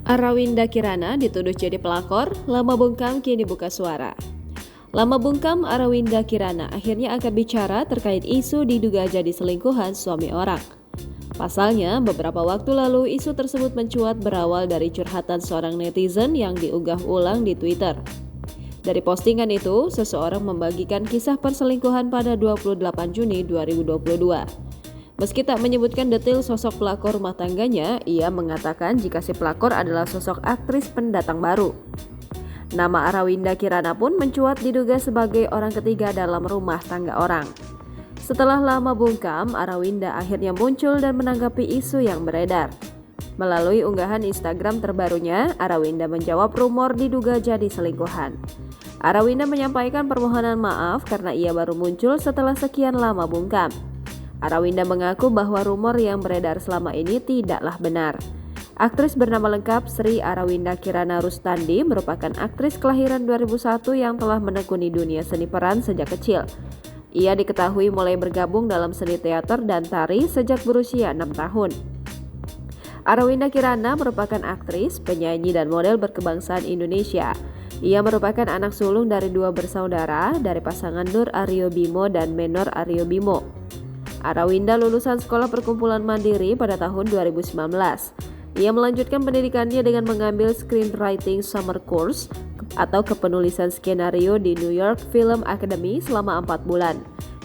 Arawinda Kirana dituduh jadi pelakor, Lama Bungkam kini buka suara. Lama Bungkam Arawinda Kirana akhirnya angkat bicara terkait isu diduga jadi selingkuhan suami orang. Pasalnya, beberapa waktu lalu isu tersebut mencuat berawal dari curhatan seorang netizen yang diunggah ulang di Twitter. Dari postingan itu, seseorang membagikan kisah perselingkuhan pada 28 Juni 2022. Meski tak menyebutkan detail sosok pelakor rumah tangganya, ia mengatakan jika si pelakor adalah sosok aktris pendatang baru. Nama Arawinda Kirana pun mencuat diduga sebagai orang ketiga dalam rumah tangga orang. Setelah lama bungkam, Arawinda akhirnya muncul dan menanggapi isu yang beredar. Melalui unggahan Instagram terbarunya, Arawinda menjawab rumor diduga jadi selingkuhan. Arawinda menyampaikan permohonan maaf karena ia baru muncul setelah sekian lama bungkam. Arawinda mengaku bahwa rumor yang beredar selama ini tidaklah benar. Aktris bernama lengkap Sri Arawinda Kirana Rustandi merupakan aktris kelahiran 2001 yang telah menekuni dunia seni peran sejak kecil. Ia diketahui mulai bergabung dalam seni teater dan tari sejak berusia 6 tahun. Arawinda Kirana merupakan aktris, penyanyi, dan model berkebangsaan Indonesia. Ia merupakan anak sulung dari dua bersaudara dari pasangan Nur Aryo Bimo dan Menor Aryo Bimo. Arawinda lulusan Sekolah Perkumpulan Mandiri pada tahun 2019. Ia melanjutkan pendidikannya dengan mengambil Screenwriting Summer Course atau kepenulisan skenario di New York Film Academy selama 4 bulan.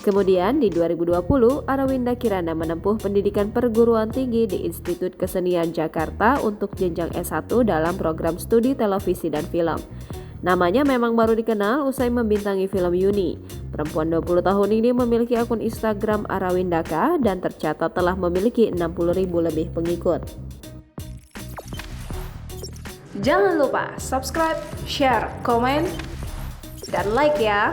Kemudian di 2020, Arawinda Kirana menempuh pendidikan perguruan tinggi di Institut Kesenian Jakarta untuk jenjang S1 dalam program studi televisi dan film. Namanya memang baru dikenal usai membintangi film Yuni. Perempuan 20 tahun ini memiliki akun Instagram Arawindaka dan tercatat telah memiliki 60.000 lebih pengikut. Jangan lupa subscribe, share, komen, dan like ya!